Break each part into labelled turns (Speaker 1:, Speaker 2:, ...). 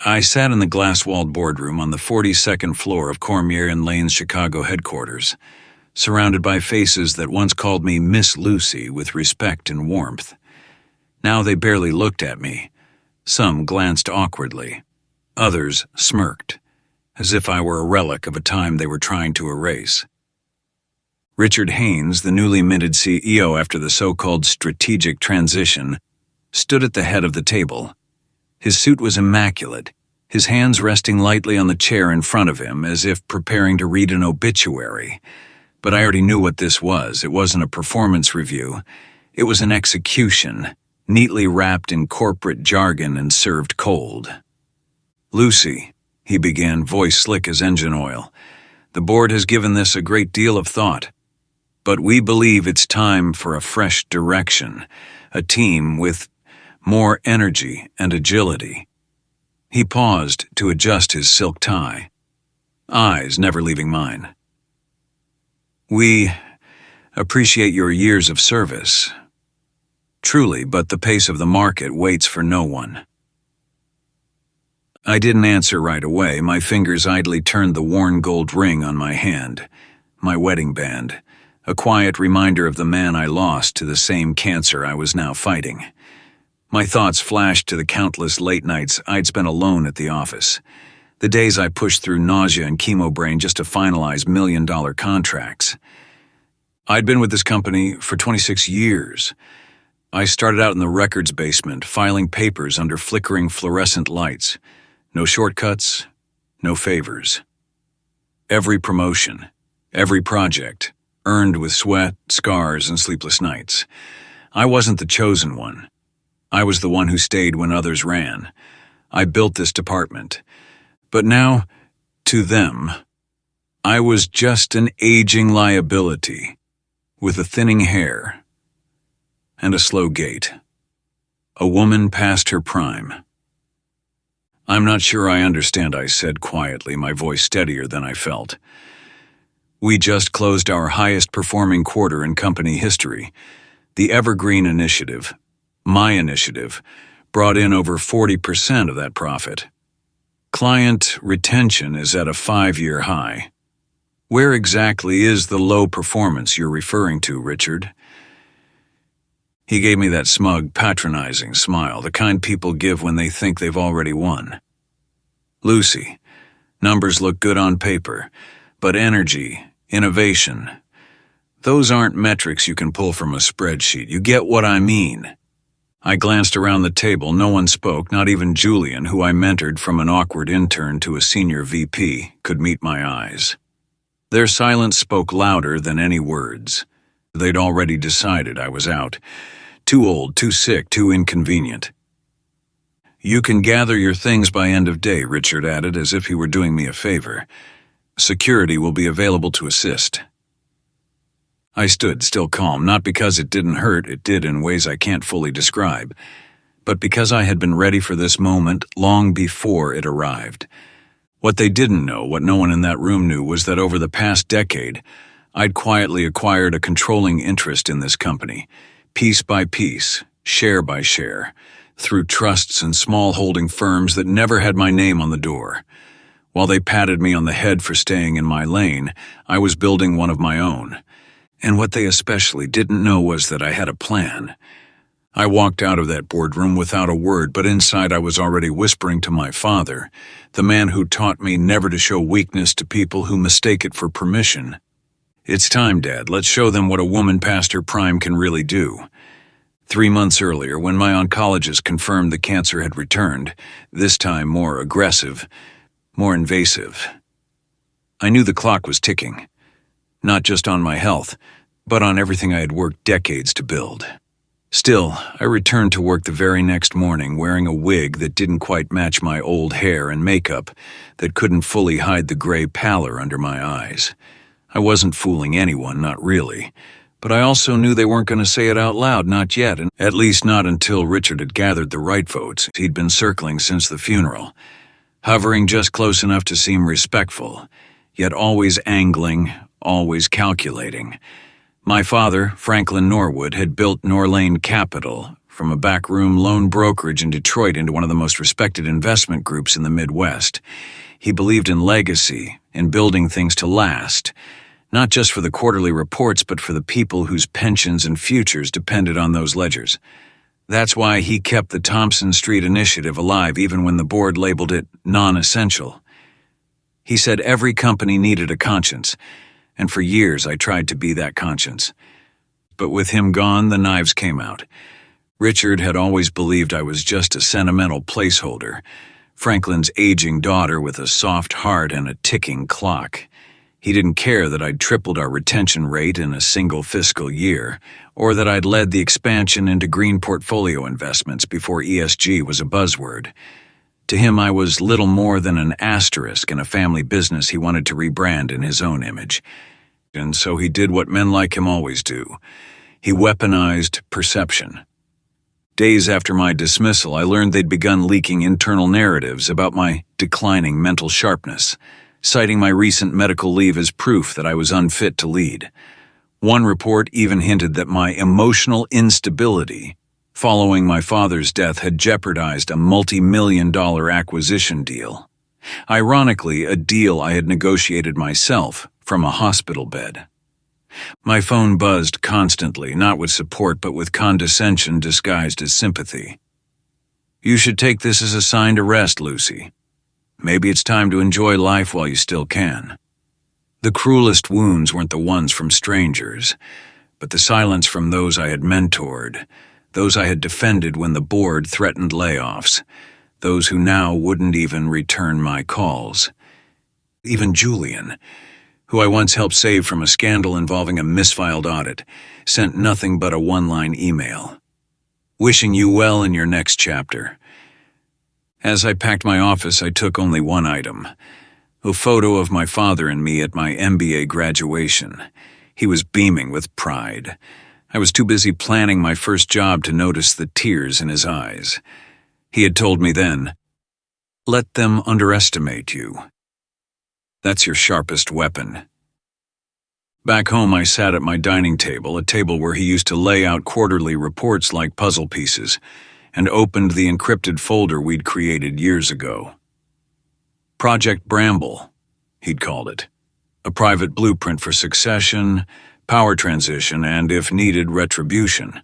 Speaker 1: I sat in the glass-walled boardroom on the 42nd floor of Cormier and Lane's Chicago headquarters, surrounded by faces that once called me Miss Lucy with respect and warmth. Now they barely looked at me. Some glanced awkwardly. Others smirked, as if I were a relic of a time they were trying to erase. Richard Haynes, the newly minted CEO after the so-called strategic transition, stood at the head of the table. His suit was immaculate, his hands resting lightly on the chair in front of him as if preparing to read an obituary. But I already knew what this was. It wasn't a performance review. It was an execution, neatly wrapped in corporate jargon and served cold. "Lucy," he began, voice slick as engine oil, "the board has given this a great deal of thought. But we believe it's time for a fresh direction, a team with more energy and agility." He paused to adjust his silk tie, eyes never leaving mine. "We appreciate your years of service. Truly, but the pace of the market waits for no one." I didn't answer right away. My fingers idly turned the worn gold ring on my hand, my wedding band, a quiet reminder of the man I lost to the same cancer I was now fighting. My thoughts flashed to the countless late nights I'd spent alone at the office, the days I pushed through nausea and chemo brain just to finalize million-dollar contracts. I'd been with this company for 26 years. I started out in the records basement, filing papers under flickering fluorescent lights. No shortcuts, no favors. Every promotion, every project, earned with sweat, scars, and sleepless nights. I wasn't the chosen one. I was the one who stayed when others ran. I built this department. But now, to them, I was just an aging liability, with a thinning hair and a slow gait. A woman past her prime. "I'm not sure I understand," I said quietly, my voice steadier than I felt. "We just closed our highest-performing quarter in company history. The Evergreen Initiative, my initiative, brought in over 40% of that profit. Client retention is at a 5-year high. Where exactly is the low performance you're referring to, Richard?" He gave me that smug, patronizing smile, the kind people give when they think they've already won. "Lucy, numbers look good on paper, but energy, innovation, those aren't metrics you can pull from a spreadsheet. You get what I mean?" I glanced around the table. No one spoke, not even Julian, who I mentored from an awkward intern to a senior VP, could meet my eyes. Their silence spoke louder than any words. They'd already decided I was out. Too old, too sick, too inconvenient. "You can gather your things by end of day," Richard added, as if he were doing me a favor. "Security will be available to assist." I stood, still calm, not because it didn't hurt, it did in ways I can't fully describe, but because I had been ready for this moment long before it arrived. What they didn't know, what no one in that room knew, was that over the past decade, I'd quietly acquired a controlling interest in this company, piece by piece, share by share, through trusts and small holding firms that never had my name on the door. While they patted me on the head for staying in my lane, I was building one of my own. And what they especially didn't know was that I had a plan. I walked out of that boardroom without a word, but inside I was already whispering to my father, the man who taught me never to show weakness to people who mistake it for permission. "It's time, Dad. Let's show them what a woman past her prime can really do." 3 months earlier, when my oncologist confirmed the cancer had returned, this time more aggressive, more invasive, I knew the clock was ticking. Not just on my health, but on everything I had worked decades to build. Still, I returned to work the very next morning wearing a wig that didn't quite match my old hair and makeup that couldn't fully hide the gray pallor under my eyes. I wasn't fooling anyone, not really, but I also knew they weren't going to say it out loud, not yet, and at least not until Richard had gathered the right votes. He'd been circling since the funeral, hovering just close enough to seem respectful, yet always angling, always calculating. My father, Franklin Norwood, had built Norlane Capital from a backroom loan brokerage in Detroit into one of the most respected investment groups in the Midwest. He believed in legacy, in building things to last, not just for the quarterly reports, but for the people whose pensions and futures depended on those ledgers. That's why he kept the Thompson Street Initiative alive even when the board labeled it non-essential. He said every company needed a conscience, and for years I tried to be that conscience. But with him gone, the knives came out. Richard had always believed I was just a sentimental placeholder, Franklin's aging daughter with a soft heart and a ticking clock. He didn't care that I'd tripled our retention rate in a single fiscal year, or that I'd led the expansion into green portfolio investments before ESG was a buzzword. To him, I was little more than an asterisk in a family business he wanted to rebrand in his own image. And so he did what men like him always do. He weaponized perception. Days after my dismissal, I learned they'd begun leaking internal narratives about my declining mental sharpness, citing my recent medical leave as proof that I was unfit to lead. One report even hinted that my emotional instability following my father's death had jeopardized a multi-million-dollar acquisition deal. Ironically, a deal I had negotiated myself from a hospital bed. My phone buzzed constantly, not with support but with condescension disguised as sympathy. "You should take this as a sign to rest, Lucy. Maybe it's time to enjoy life while you still can." The cruelest wounds weren't the ones from strangers, but the silence from those I had mentored, those I had defended when the board threatened layoffs, those who now wouldn't even return my calls. Even Julian, who I once helped save from a scandal involving a misfiled audit, sent nothing but a one-line email. "Wishing you well in your next chapter." As I packed my office, I took only one item: a photo of my father and me at my MBA graduation. He was beaming with pride. I was too busy planning my first job to notice the tears in his eyes. He had told me then, "Let them underestimate you. That's your sharpest weapon." Back home, I sat at my dining table, a table where he used to lay out quarterly reports like puzzle pieces, and opened the encrypted folder we'd created years ago. Project Bramble, he'd called it. A private blueprint for succession, power transition, and, if needed, retribution.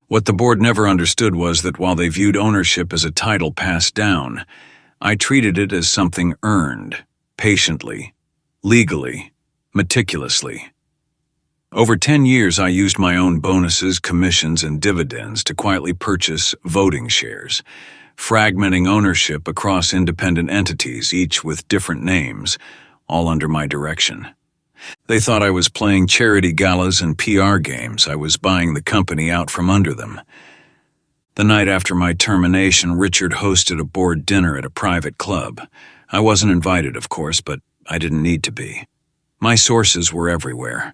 Speaker 1: What the board never understood was that while they viewed ownership as a title passed down, I treated it as something earned, patiently, legally, meticulously. Over 10 years, I used my own bonuses, commissions, and dividends to quietly purchase voting shares, fragmenting ownership across independent entities, each with different names, all under my direction. They thought I was playing charity galas and PR games. I was buying the company out from under them. The night after my termination, Richard hosted a board dinner at a private club. I wasn't invited, of course, but I didn't need to be. My sources were everywhere.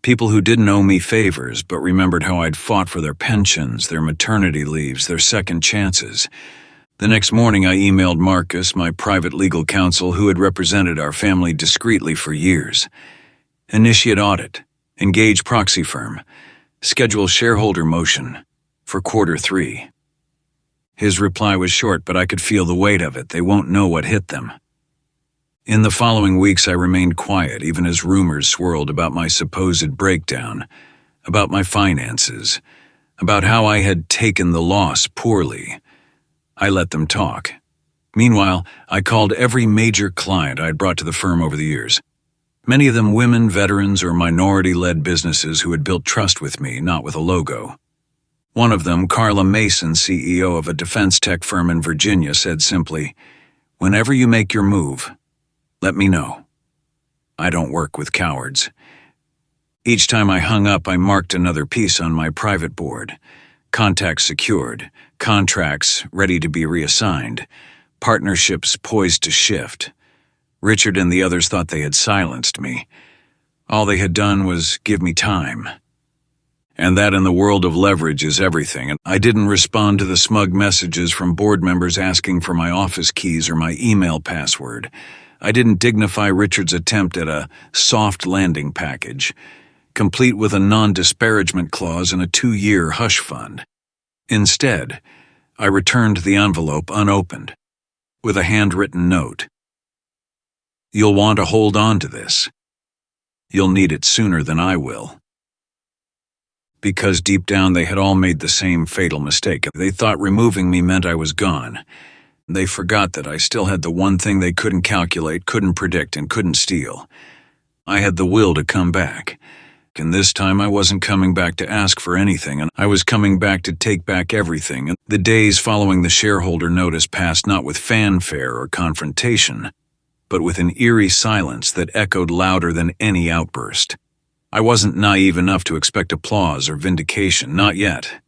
Speaker 1: People who didn't owe me favors but remembered how I'd fought for their pensions, their maternity leaves, their second chances. The next morning I emailed Marcus, my private legal counsel who had represented our family discreetly for years. Initiate audit, engage proxy firm, schedule shareholder motion for Q3. His reply was short, but I could feel the weight of it. They won't know what hit them. In the following weeks, I remained quiet, even as rumors swirled about my supposed breakdown, about my finances, about how I had taken the loss poorly. I let them talk. Meanwhile, I called every major client I had brought to the firm over the years. Many of them women, veterans, or minority-led businesses who had built trust with me, not with a logo. One of them, Carla Mason, CEO of a defense tech firm in Virginia, said simply, "Whenever you make your move, let me know. I don't work with cowards." Each time I hung up, I marked another piece on my private board. Contacts secured, contracts ready to be reassigned, partnerships poised to shift. Richard and the others thought they had silenced me. All they had done was give me time. And that in the world of leverage is everything. And I didn't respond to the smug messages from board members asking for my office keys or my email password. I didn't dignify Richard's attempt at a soft landing package, complete with a non-disparagement clause and a 2-year hush fund. Instead, I returned the envelope unopened, with a handwritten note. "You'll want to hold on to this. You'll need it sooner than I will." Because deep down they had all made the same fatal mistake. They thought removing me meant I was gone. They forgot that I still had the one thing they couldn't calculate, couldn't predict, and couldn't steal. I had the will to come back. And this time I wasn't coming back to ask for anything, and I was coming back to take back everything. And the days following the shareholder notice passed not with fanfare or confrontation, but with an eerie silence that echoed louder than any outburst. I wasn't naive enough to expect applause or vindication, not yet.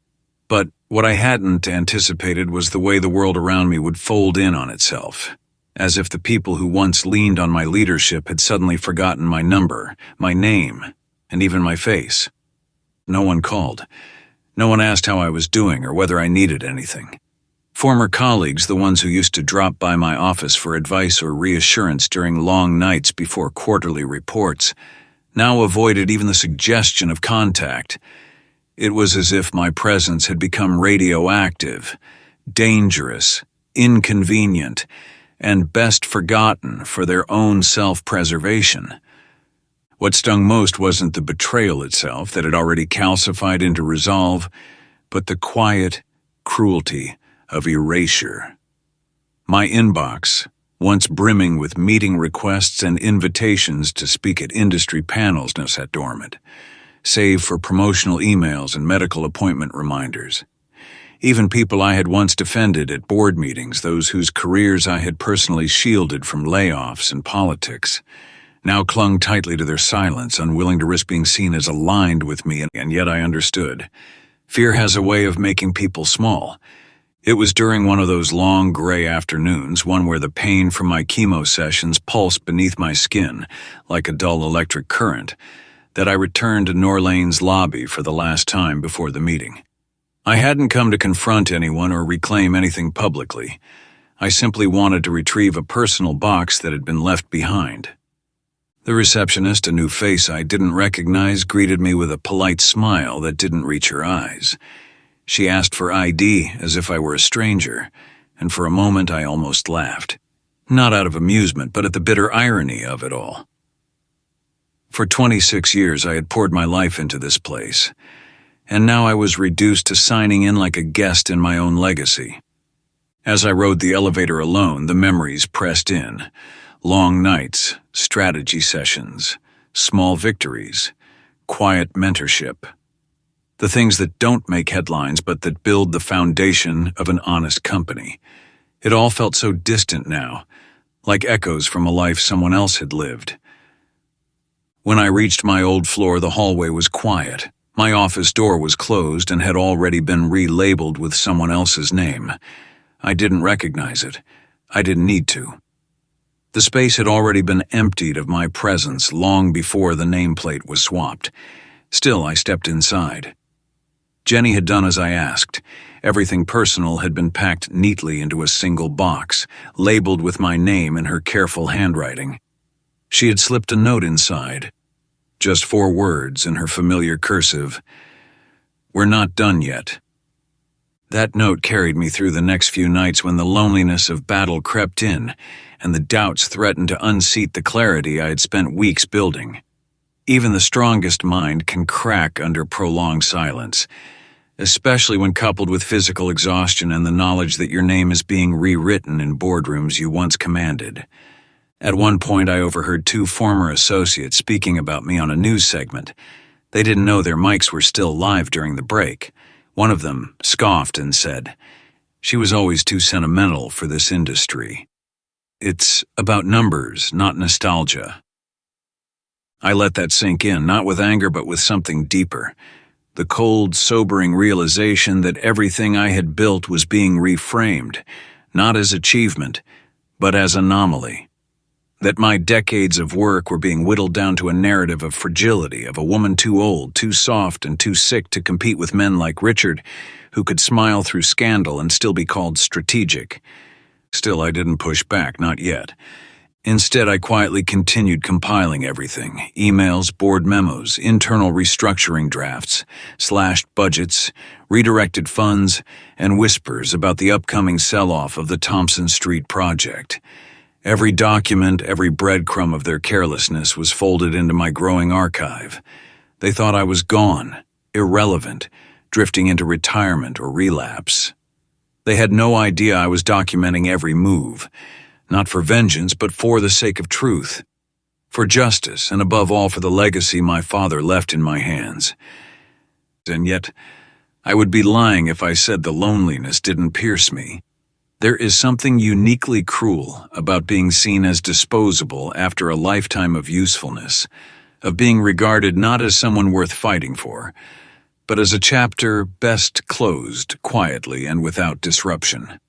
Speaker 1: But what I hadn't anticipated was the way the world around me would fold in on itself, as if the people who once leaned on my leadership had suddenly forgotten my number, my name, and even my face. No one called. No one asked how I was doing or whether I needed anything. Former colleagues, the ones who used to drop by my office for advice or reassurance during long nights before quarterly reports, now avoided even the suggestion of contact. It was as if my presence had become radioactive, dangerous, inconvenient, and best forgotten for their own self-preservation. What stung most wasn't the betrayal itself that had already calcified into resolve, but the quiet cruelty of erasure. My inbox, once brimming with meeting requests and invitations to speak at industry panels, now sat dormant, save for promotional emails and medical appointment reminders. Even people I had once defended at board meetings, those whose careers I had personally shielded from layoffs and politics, now clung tightly to their silence, unwilling to risk being seen as aligned with me, and yet I understood. Fear has a way of making people small. It was during one of those long gray afternoons, one where the pain from my chemo sessions pulsed beneath my skin like a dull electric current, that I returned to Norlane's lobby for the last time before the meeting. I hadn't come to confront anyone or reclaim anything publicly. I simply wanted to retrieve a personal box that had been left behind. The receptionist, a new face I didn't recognize, greeted me with a polite smile that didn't reach her eyes. She asked for ID as if I were a stranger, and for a moment I almost laughed. Not out of amusement, but at the bitter irony of it all. For 26 years I had poured my life into this place, and now I was reduced to signing in like a guest in my own legacy. As I rode the elevator alone, the memories pressed in. Long nights, strategy sessions, small victories, quiet mentorship. The things that don't make headlines but that build the foundation of an honest company. It all felt so distant now, like echoes from a life someone else had lived. When I reached my old floor, the hallway was quiet. My office door was closed and had already been relabeled with someone else's name. I didn't recognize it. I didn't need to. The space had already been emptied of my presence long before the nameplate was swapped. Still, I stepped inside. Jenny had done as I asked. Everything personal had been packed neatly into a single box, labeled with my name in her careful handwriting. She had slipped a note inside. Just 4 words in her familiar cursive. "We're not done yet." That note carried me through the next few nights when the loneliness of battle crept in, and the doubts threatened to unseat the clarity I had spent weeks building. Even the strongest mind can crack under prolonged silence, especially when coupled with physical exhaustion and the knowledge that your name is being rewritten in boardrooms you once commanded. At one point, I overheard 2 former associates speaking about me on a news segment. They didn't know their mics were still live during the break. One of them scoffed and said, "She was always too sentimental for this industry. It's about numbers, not nostalgia." I let that sink in, not with anger but with something deeper. The cold, sobering realization that everything I had built was being reframed, not as achievement, but as anomaly. That my decades of work were being whittled down to a narrative of fragility, of a woman too old, too soft, and too sick to compete with men like Richard, who could smile through scandal and still be called strategic. Still, I didn't push back, not yet. Instead, I quietly continued compiling everything: emails, board memos, internal restructuring drafts, slashed budgets, redirected funds, and whispers about the upcoming sell-off of the Thompson Street project. Every document, every breadcrumb of their carelessness was folded into my growing archive. They thought I was gone, irrelevant, drifting into retirement or relapse. They had no idea I was documenting every move, not for vengeance, but for the sake of truth, for justice, and above all for the legacy my father left in my hands. And yet, I would be lying if I said the loneliness didn't pierce me. There is something uniquely cruel about being seen as disposable after a lifetime of usefulness, of being regarded not as someone worth fighting for, but as a chapter best closed quietly and without disruption.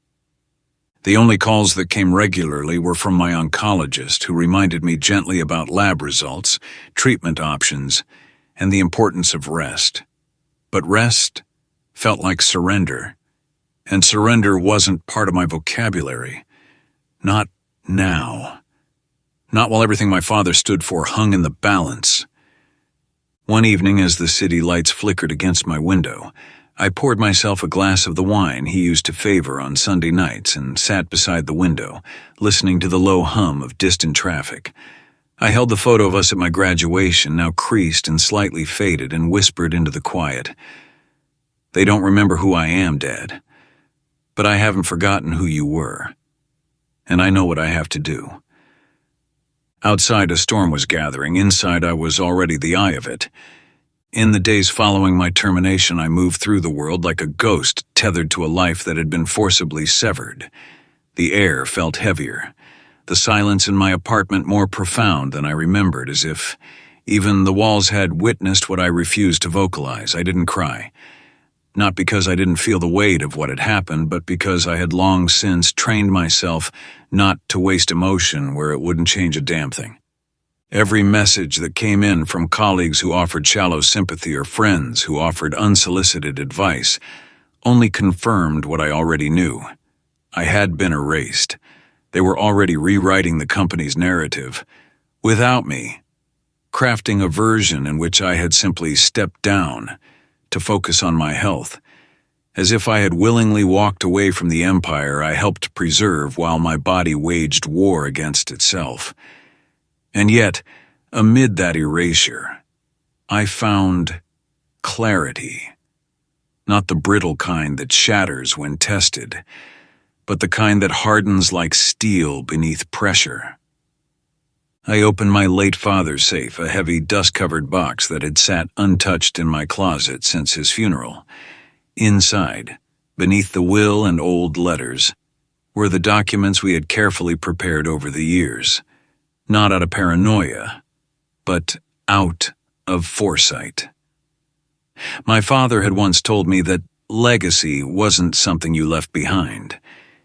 Speaker 1: The only calls that came regularly were from my oncologist, who reminded me gently about lab results, treatment options, and the importance of rest. But rest felt like surrender, and surrender wasn't part of my vocabulary. Not now. Not while everything my father stood for hung in the balance. One evening, as the city lights flickered against my window, I poured myself a glass of the wine he used to favor on Sunday nights and sat beside the window, listening to the low hum of distant traffic. I held the photo of us at my graduation, now creased and slightly faded, and whispered into the quiet, "They don't remember who I am, Dad, but I haven't forgotten who you were, and I know what I have to do." Outside, a storm was gathering. Inside, I was already the eye of it. In the days following my termination, I moved through the world like a ghost tethered to a life that had been forcibly severed. The air felt heavier, the silence in my apartment more profound than I remembered, as if even the walls had witnessed what I refused to vocalize. I didn't cry. Not because I didn't feel the weight of what had happened, but because I had long since trained myself not to waste emotion where it wouldn't change a damn thing. Every message that came in from colleagues who offered shallow sympathy or friends who offered unsolicited advice only confirmed what I already knew. I had been erased. They were already rewriting the company's narrative, without me, crafting a version in which I had simply stepped down to focus on my health, as if I had willingly walked away from the empire I helped preserve while my body waged war against itself. And yet, amid that erasure, I found clarity. Not the brittle kind that shatters when tested, but the kind that hardens like steel beneath pressure. I opened my late father's safe, a heavy, dust-covered box that had sat untouched in my closet since his funeral. Inside, beneath the will and old letters, were the documents we had carefully prepared over the years. Not out of paranoia, but out of foresight. My father had once told me that legacy wasn't something you left behind.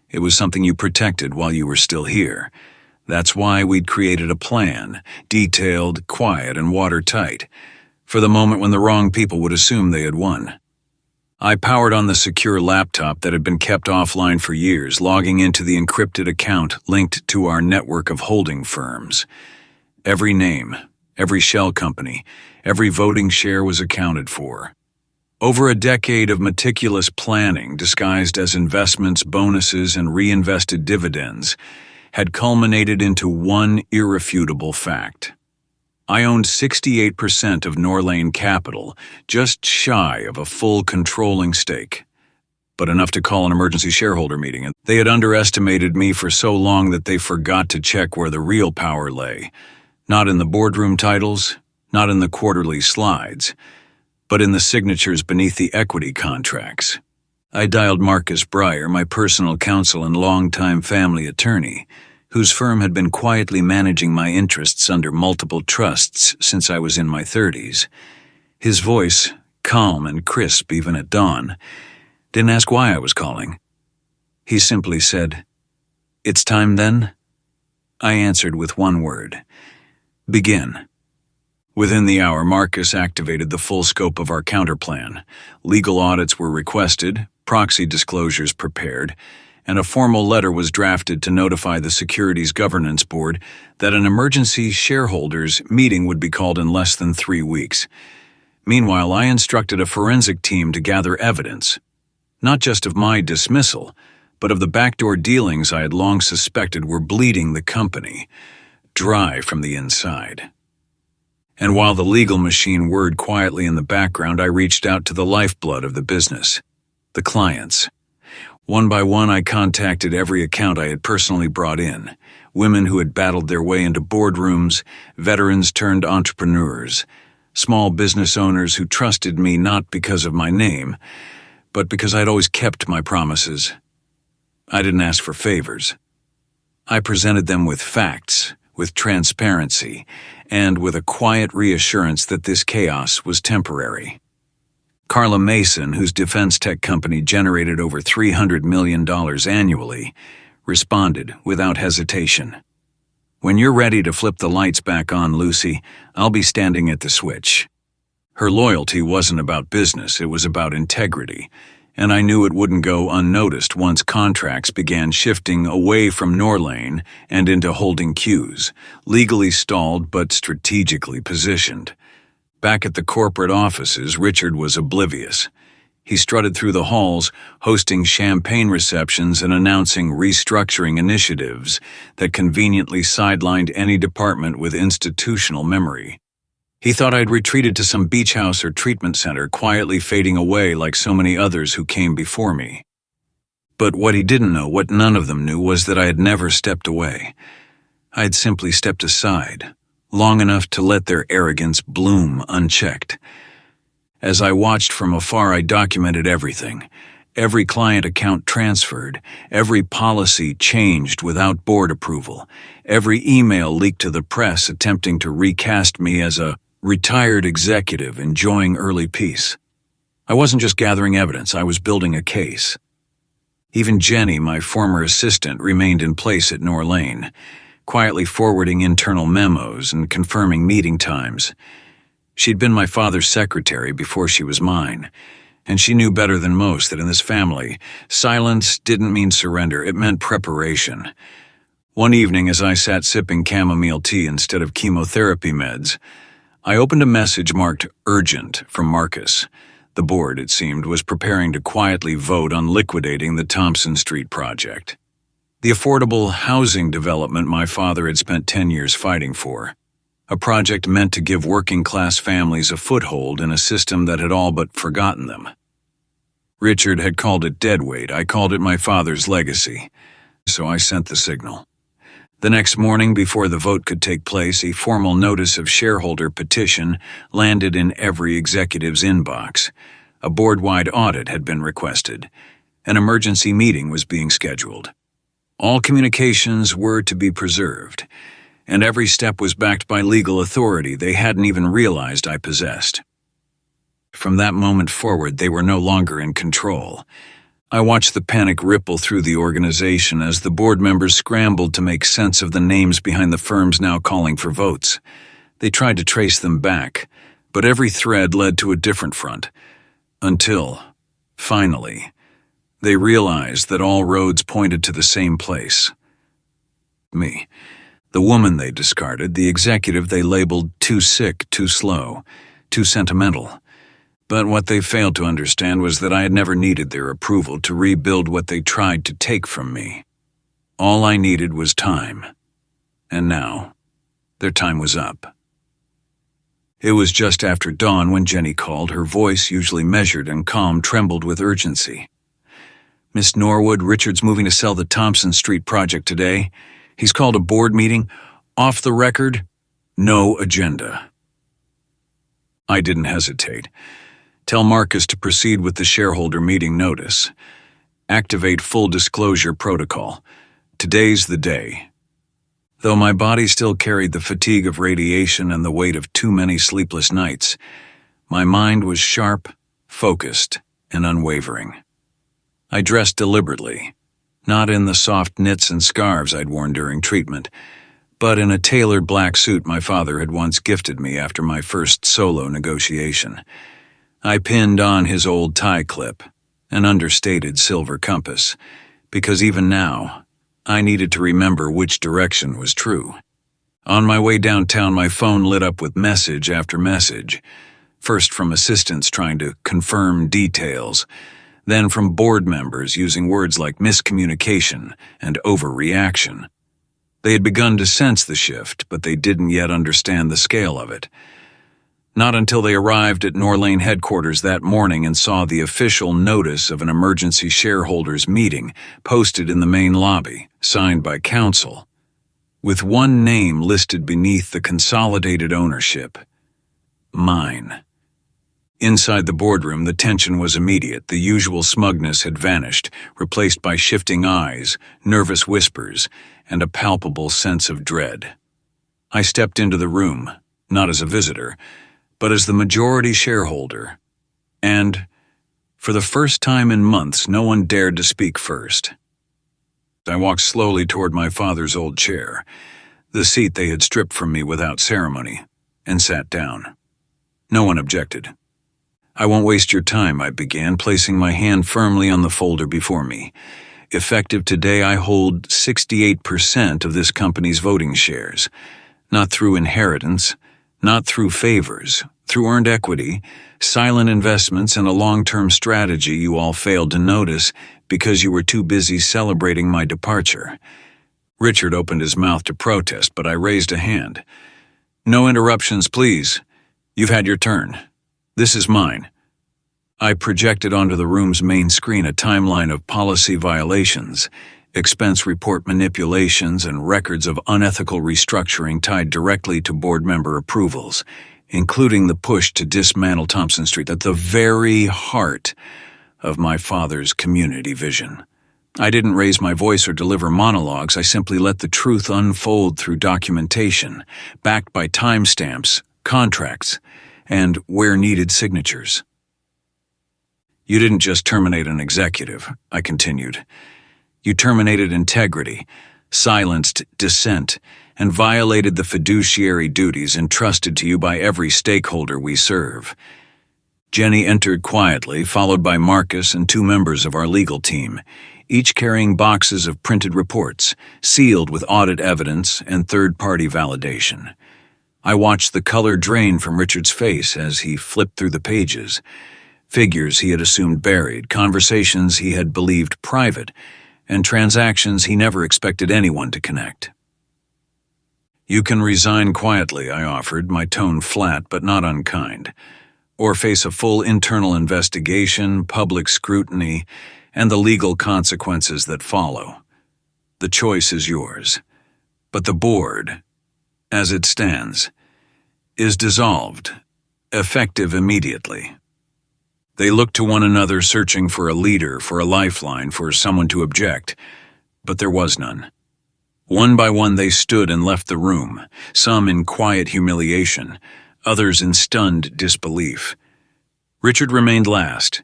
Speaker 1: It was something you protected while you were still here. That's why we'd created a plan, detailed, quiet, and watertight, for the moment when the wrong people would assume they had won. I powered on the secure laptop that had been kept offline for years, logging into the encrypted account linked to our network of holding firms. Every name, every shell company, every voting share was accounted for. Over a decade of meticulous planning, disguised as investments, bonuses, and reinvested dividends, had culminated into one irrefutable fact. I owned 68% of Norlane Capital, just shy of a full controlling stake, but enough to call an emergency shareholder meeting. They had underestimated me for so long that they forgot to check where the real power lay, not in the boardroom titles, not in the quarterly slides, but in the signatures beneath the equity contracts. I dialed Marcus Breyer, my personal counsel and longtime family attorney, whose firm had been quietly managing my interests under multiple trusts since I was in my 30s. His voice, calm and crisp even at dawn, didn't ask why I was calling. He simply said, "It's time then?" I answered with one word, "Begin." Within the hour, Marcus activated the full scope of our counterplan. Legal audits were requested, proxy disclosures prepared, and a formal letter was drafted to notify the Securities Governance Board that an emergency shareholders meeting would be called in less than 3 weeks. Meanwhile, I instructed a forensic team to gather evidence, not just of my dismissal, but of the backdoor dealings I had long suspected were bleeding the company dry from the inside. And while the legal machine whirred quietly in the background, I reached out to the lifeblood of the business, the clients. One by one, I contacted every account I had personally brought in, women who had battled their way into boardrooms, veterans turned entrepreneurs, small business owners who trusted me not because of my name, but because I'd always kept my promises. I didn't ask for favors. I presented them with facts, with transparency, and with a quiet reassurance that this chaos was temporary. Carla Mason, whose defense tech company generated over $300 million annually, responded without hesitation. "When you're ready to flip the lights back on, Lucy, I'll be standing at the switch." Her loyalty wasn't about business, it was about integrity, and I knew it wouldn't go unnoticed once contracts began shifting away from Norlane and into holding queues, legally stalled but strategically positioned. Back at the corporate offices, Richard was oblivious. He strutted through the halls, hosting champagne receptions and announcing restructuring initiatives that conveniently sidelined any department with institutional memory. He thought I'd retreated to some beach house or treatment center, quietly fading away like so many others who came before me. But what he didn't know, what none of them knew, was that I had never stepped away. I had simply stepped aside, long enough to let their arrogance bloom unchecked. As I watched from afar, I documented everything. Every client account transferred, every policy changed without board approval, every email leaked to the press attempting to recast me as a retired executive enjoying early peace. I wasn't just gathering evidence, I was building a case. Even Jenny, my former assistant, remained in place at Norlane, quietly forwarding internal memos and confirming meeting times. She'd been my father's secretary before she was mine, and she knew better than most that in this family, silence didn't mean surrender, it meant preparation. One evening, as I sat sipping chamomile tea instead of chemotherapy meds, I opened a message marked urgent from Marcus. The board, it seemed, was preparing to quietly vote on liquidating the Thompson Street project, the affordable housing development my father had spent 10 years fighting for, a project meant to give working-class families a foothold in a system that had all but forgotten them. Richard had called it deadweight, I called it my father's legacy, so I sent the signal. The next morning, before the vote could take place, a formal notice of shareholder petition landed in every executive's inbox. A board-wide audit had been requested. An emergency meeting was being scheduled. All communications were to be preserved, and every step was backed by legal authority they hadn't even realized I possessed. From that moment forward, they were no longer in control. I watched the panic ripple through the organization as the board members scrambled to make sense of the names behind the firms now calling for votes. They tried to trace them back, but every thread led to a different front, until, finally, they realized that all roads pointed to the same place. Me. The woman they discarded, the executive they labeled too sick, too slow, too sentimental. But what they failed to understand was that I had never needed their approval to rebuild what they tried to take from me. All I needed was time. And now, their time was up. It was just after dawn when Jenny called, her voice, usually measured and calm, trembled with urgency. "Miss Norwood, Richard's moving to sell the Thompson Street project today. He's called a board meeting. Off the record, no agenda." I didn't hesitate. Tell Marcus to proceed with the shareholder meeting notice. Activate full disclosure protocol. Today's the day. Though my body still carried the fatigue of radiation and the weight of too many sleepless nights, my mind was sharp, focused, and unwavering. I dressed deliberately, not in the soft knits and scarves I'd worn during treatment, but in a tailored black suit my father had once gifted me after my first solo negotiation. I pinned on his old tie clip, an understated silver compass, because even now, I needed to remember which direction was true. On my way downtown, my phone lit up with message after message, first from assistants trying to confirm details, then from board members using words like miscommunication and overreaction. They had begun to sense the shift, but they didn't yet understand the scale of it. Not until they arrived at Norlane headquarters that morning and saw the official notice of an emergency shareholders meeting posted in the main lobby, signed by counsel, with one name listed beneath the consolidated ownership: mine. Inside the boardroom, the tension was immediate. The usual smugness had vanished, replaced by shifting eyes, nervous whispers, and a palpable sense of dread. I stepped into the room, not as a visitor, but as the majority shareholder. And, for the first time in months, no one dared to speak first. I walked slowly toward my father's old chair, the seat they had stripped from me without ceremony, and sat down. No one objected. "I won't waste your time," I began, placing my hand firmly on the folder before me. "Effective today, I hold 68% of this company's voting shares, not through inheritance, not through favors, through earned equity, silent investments, and a long-term strategy you all failed to notice because you were too busy celebrating my departure." Richard opened his mouth to protest, but I raised a hand. "No interruptions, please. You've had your turn. This is mine." I projected onto the room's main screen a timeline of policy violations, expense report manipulations, and records of unethical restructuring tied directly to board member approvals, including the push to dismantle Thompson Street at the very heart of my father's community vision. I didn't raise my voice or deliver monologues. I simply let the truth unfold through documentation, backed by timestamps, contracts, and, where needed, signatures. "You didn't just terminate an executive," I continued. "You terminated integrity, silenced dissent, and violated the fiduciary duties entrusted to you by every stakeholder we serve." Jenny entered quietly, followed by Marcus and 2 members of our legal team, each carrying boxes of printed reports, sealed with audit evidence and third-party validation. I watched the color drain from Richard's face as he flipped through the pages. Figures he had assumed buried, conversations he had believed private, and transactions he never expected anyone to connect. "You can resign quietly," I offered, my tone flat but not unkind, "or face a full internal investigation, public scrutiny, and the legal consequences that follow. The choice is yours. But the board, as it stands, is dissolved, effective immediately." They looked to one another, searching for a leader, for a lifeline, for someone to object, but there was none. One by one they stood and left the room, some in quiet humiliation, others in stunned disbelief. Richard remained last,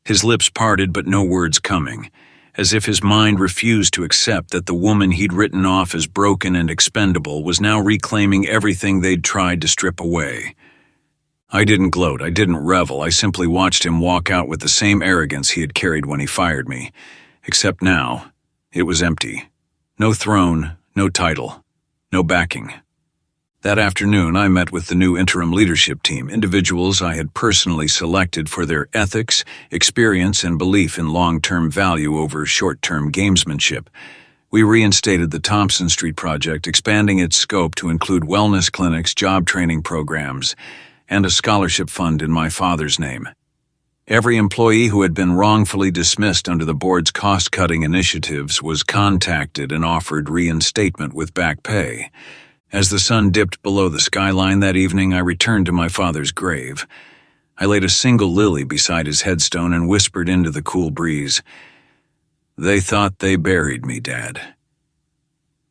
Speaker 1: his lips parted but no words coming, as if his mind refused to accept that the woman he'd written off as broken and expendable was now reclaiming everything they'd tried to strip away. I didn't gloat, I didn't revel, I simply watched him walk out with the same arrogance he had carried when he fired me, except now, it was empty. No throne, no title, no backing. That afternoon, I met with the new interim leadership team, individuals I had personally selected for their ethics, experience, and belief in long-term value over short-term gamesmanship. We reinstated the Thompson Street project, expanding its scope to include wellness clinics, job training programs, and a scholarship fund in my father's name. Every employee who had been wrongfully dismissed under the board's cost-cutting initiatives was contacted and offered reinstatement with back pay. As the sun dipped below the skyline that evening, I returned to my father's grave. I laid a single lily beside his headstone and whispered into the cool breeze, "They thought they buried me, Dad.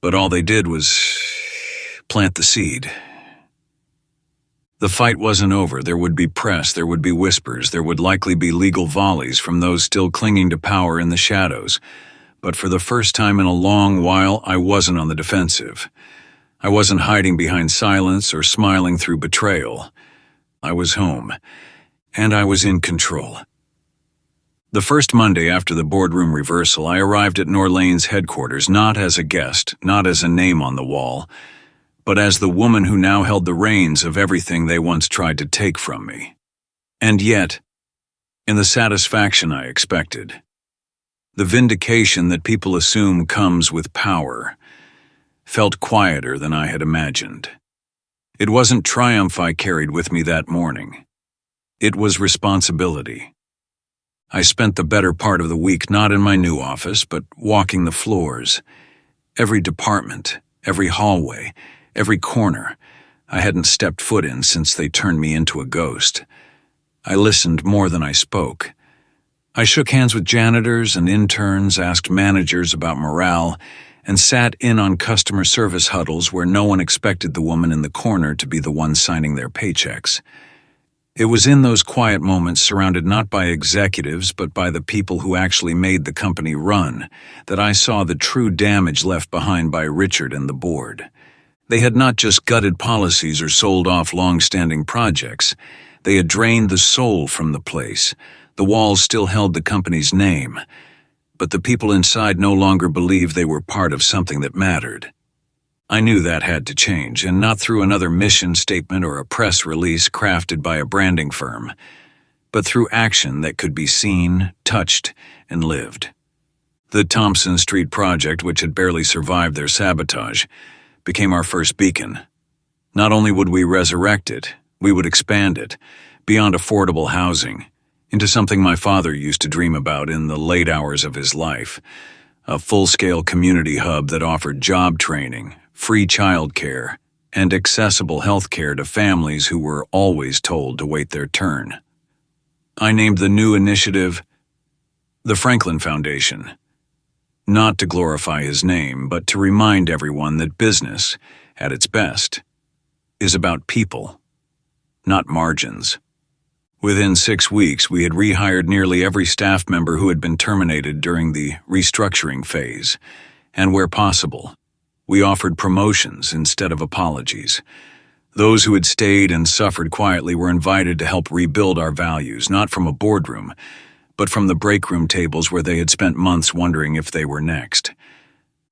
Speaker 1: But all they did was plant the seed." The fight wasn't over. There would be press, there would be whispers, there would likely be legal volleys from those still clinging to power in the shadows. But for the first time in a long while, I wasn't on the defensive. I wasn't hiding behind silence or smiling through betrayal. I was home, and I was in control. The first Monday after the boardroom reversal, I arrived at Norlane's headquarters not as a guest, not as a name on the wall, but as the woman who now held the reins of everything they once tried to take from me. And yet, in the satisfaction I expected, the vindication that people assume comes with power, felt quieter than I had imagined. It wasn't triumph I carried with me that morning. It was responsibility. I spent the better part of the week not in my new office, but walking the floors. Every department, every hallway, every corner I hadn't stepped foot in since they turned me into a ghost. I listened more than I spoke. I shook hands with janitors and interns, asked managers about morale, and sat in on customer service huddles where no one expected the woman in the corner to be the one signing their paychecks. It was in those quiet moments, surrounded not by executives but by the people who actually made the company run, that I saw the true damage left behind by Richard and the board. They had not just gutted policies or sold off long-standing projects. They had drained the soul from the place. The walls still held the company's name, but the people inside no longer believed they were part of something that mattered. I knew that had to change, and not through another mission statement or a press release crafted by a branding firm, but through action that could be seen, touched, and lived. The Thompson Street project, which had barely survived their sabotage, became our first beacon. Not only would we resurrect it, we would expand it, beyond affordable housing, into something my father used to dream about in the late hours of his life, a full-scale community hub that offered job training, free childcare, and accessible health care to families who were always told to wait their turn. I named the new initiative the Franklin Foundation, not to glorify his name, but to remind everyone that business, at its best, is about people, not margins. Within 6 weeks, we had rehired nearly every staff member who had been terminated during the restructuring phase, and where possible, we offered promotions instead of apologies. Those who had stayed and suffered quietly were invited to help rebuild our values, not from a boardroom, but from the break room tables where they had spent months wondering if they were next.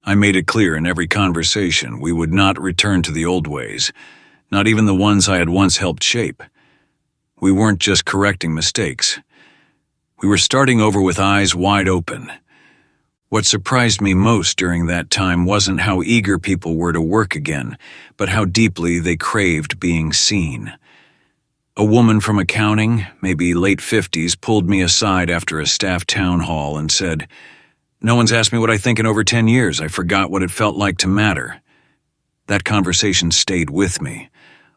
Speaker 1: I made it clear in every conversation we would not return to the old ways, not even the ones I had once helped shape. We weren't just correcting mistakes. We were starting over with eyes wide open. What surprised me most during that time wasn't how eager people were to work again, but how deeply they craved being seen. A woman from accounting, maybe late 50s, pulled me aside after a staff town hall and said, "No one's asked me what I think in over 10 years. I forgot what it felt like to matter." That conversation stayed with me,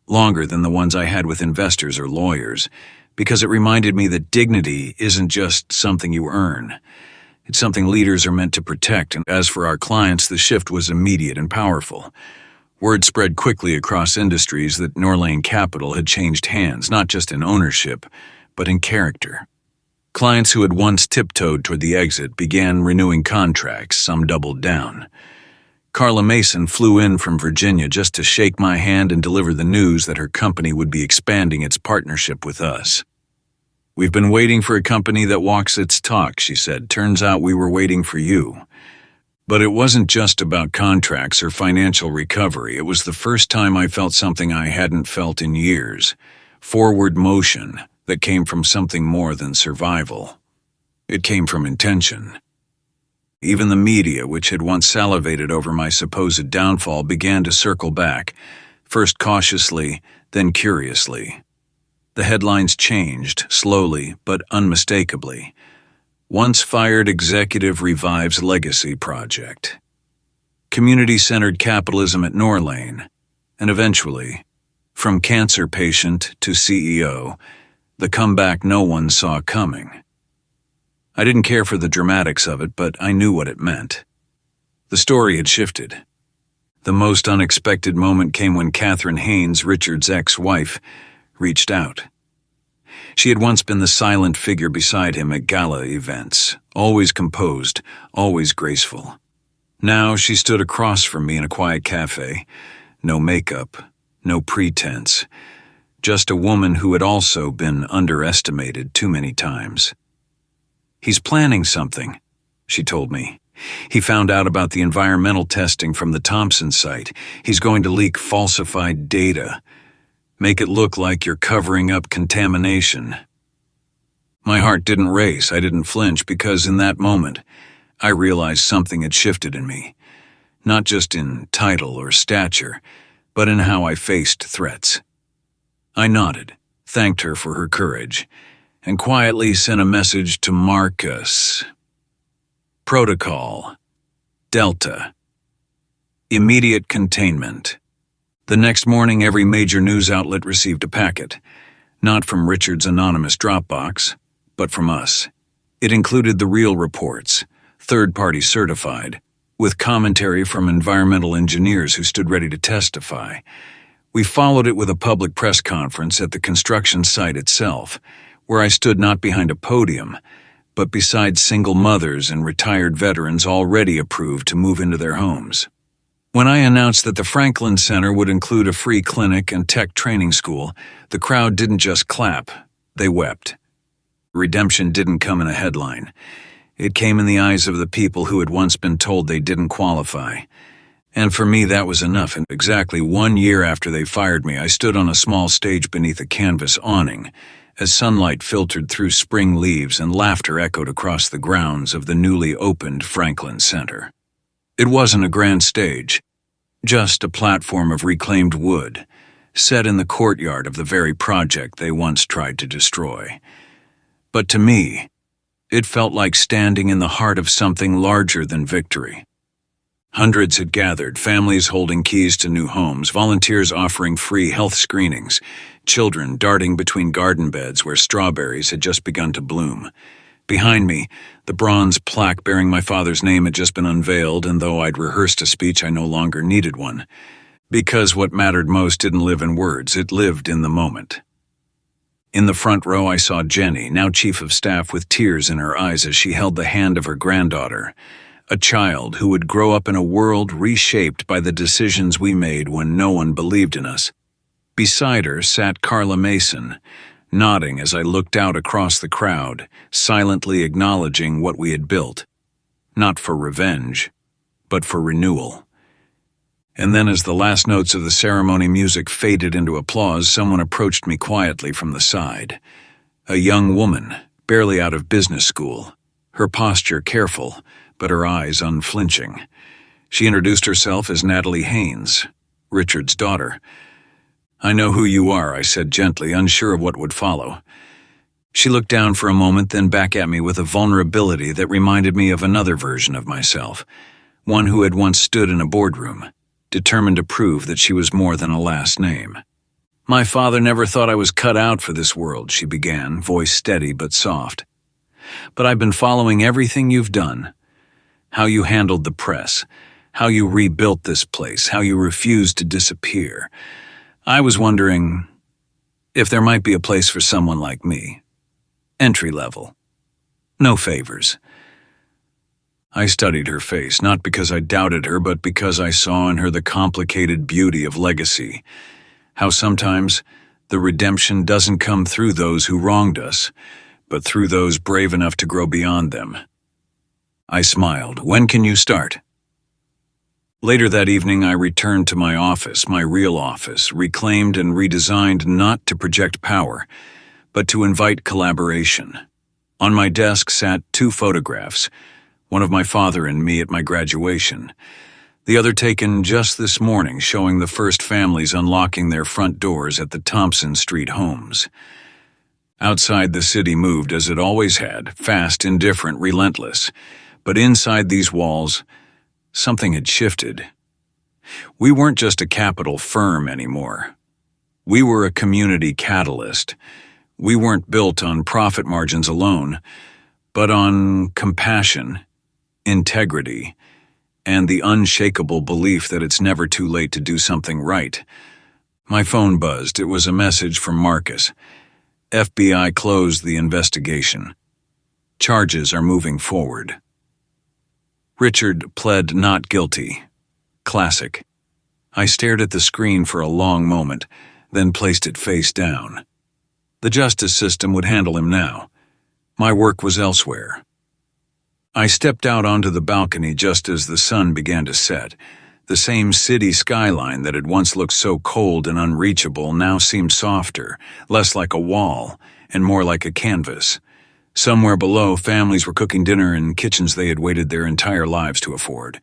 Speaker 1: longer than the ones I had with investors or lawyers, because it reminded me that dignity isn't just something you earn. It's something leaders are meant to protect, and as for our clients, the shift was immediate and powerful. Word spread quickly across industries that Norlane Capital had changed hands, not just in ownership, but in character. Clients who had once tiptoed toward the exit began renewing contracts, some doubled down. Carla Mason flew in from Virginia just to shake my hand and deliver the news that her company would be expanding its partnership with us. "We've been waiting for a company that walks its talk," she said. "Turns out we were waiting for you." But it wasn't just about contracts or financial recovery. It was the first time I felt something I hadn't felt in years. Forward motion that came from something more than survival. It came from intention. Even the media, which had once salivated over my supposed downfall, began to circle back, first cautiously, then curiously. The headlines changed, slowly but unmistakably. "Once fired executive revives legacy project." Community-centered capitalism at Norlane, and eventually, from cancer patient to CEO, the comeback no one saw coming. I didn't care for the dramatics of it, but I knew what it meant. The story had shifted. The most unexpected moment came when Catherine Haynes, Richard's ex-wife, reached out. She had once been the silent figure beside him at gala events, always composed, always graceful. Now she stood across from me in a quiet cafe. No makeup, no pretense. Just a woman who had also been underestimated too many times. "He's planning something," she told me. "He found out about the environmental testing from the Thompson site. He's going to leak falsified data. Make it look like you're covering up contamination." My heart didn't race, I didn't flinch, because in that moment, I realized something had shifted in me. Not just in title or stature, but in how I faced threats. I nodded, thanked her for her courage, and quietly sent a message to Marcus. Protocol. Delta. Immediate containment. The next morning, every major news outlet received a packet. Not from Richard's anonymous Dropbox, but from us. It included the real reports, third-party certified, with commentary from environmental engineers who stood ready to testify. We followed it with a public press conference at the construction site itself, where I stood not behind a podium, but beside single mothers and retired veterans already approved to move into their homes. When I announced that the Franklin Center would include a free clinic and tech training school, the crowd didn't just clap, they wept. Redemption didn't come in a headline. It came in the eyes of the people who had once been told they didn't qualify. And for me, that was enough. And exactly 1 year after they fired me, I stood on a small stage beneath a canvas awning, as sunlight filtered through spring leaves and laughter echoed across the grounds of the newly opened Franklin Center. It wasn't a grand stage, just a platform of reclaimed wood, set in the courtyard of the very project they once tried to destroy. But to me, it felt like standing in the heart of something larger than victory. Hundreds had gathered, families holding keys to new homes, volunteers offering free health screenings, children darting between garden beds where strawberries had just begun to bloom. Behind me, the bronze plaque bearing my father's name had just been unveiled, and though I'd rehearsed a speech, I no longer needed one. Because what mattered most didn't live in words, it lived in the moment. In the front row, I saw Jenny, now chief of staff, with tears in her eyes as she held the hand of her granddaughter, a child who would grow up in a world reshaped by the decisions we made when no one believed in us. Beside her sat Carla Mason, nodding as I looked out across the crowd, silently acknowledging what we had built, not for revenge, but for renewal. And then as the last notes of the ceremony music faded into applause, someone approached me quietly from the side. A young woman, barely out of business school, her posture careful, but her eyes unflinching. She introduced herself as Natalie Haynes, Richard's daughter. "I know who you are," I said gently, unsure of what would follow. She looked down for a moment, then back at me with a vulnerability that reminded me of another version of myself, one who had once stood in a boardroom, determined to prove that she was more than a last name. "My father never thought I was cut out for this world," she began, voice steady but soft. "But I've been following everything you've done. How you handled the press, how you rebuilt this place, how you refused to disappear. I was wondering if there might be a place for someone like me. Entry level. No favors." I studied her face, not because I doubted her, but because I saw in her the complicated beauty of legacy. How sometimes the redemption doesn't come through those who wronged us, but through those brave enough to grow beyond them. I smiled. "When can you start?" Later that evening, I returned to my office, my real office, reclaimed and redesigned not to project power, but to invite collaboration. On my desk sat 2 photographs, one of my father and me at my graduation, the other taken just this morning, showing the first families unlocking their front doors at the Thompson Street homes. Outside, the city moved as it always had, fast, indifferent, relentless. But inside these walls, something had shifted. We weren't just a capital firm anymore. We were a community catalyst. We weren't built on profit margins alone, but on compassion, integrity, and the unshakable belief that it's never too late to do something right. My phone buzzed. It was a message from Marcus. "FBI closed the investigation. Charges are moving forward." Richard pled not guilty. Classic. I stared at the screen for a long moment, then placed it face down. The justice system would handle him now. My work was elsewhere. I stepped out onto the balcony just as the sun began to set. The same city skyline that had once looked so cold and unreachable now seemed softer, less like a wall, and more like a canvas. Somewhere below, families were cooking dinner in kitchens they had waited their entire lives to afford.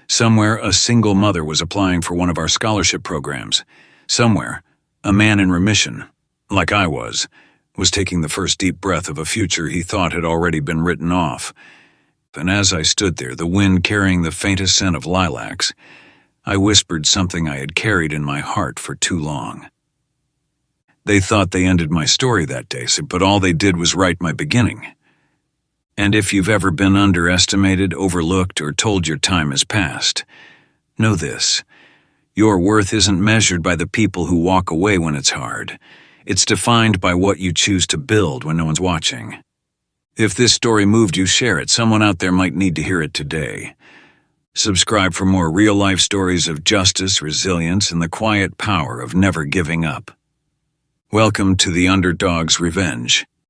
Speaker 1: Somewhere, a single mother was applying for one of our scholarship programs. Somewhere, a man in remission, like I was taking the first deep breath of a future he thought had already been written off. And as I stood there, the wind carrying the faintest scent of lilacs, I whispered something I had carried in my heart for too long. They thought they ended my story that day, but all they did was write my beginning. And if you've ever been underestimated, overlooked, or told your time has passed, know this: your worth isn't measured by the people who walk away when it's hard. It's defined by what you choose to build when no one's watching. If this story moved you, share it. Someone out there might need to hear it today. Subscribe for more real-life stories of justice, resilience, and the quiet power of never giving up. Welcome to the Underdog's Revenge.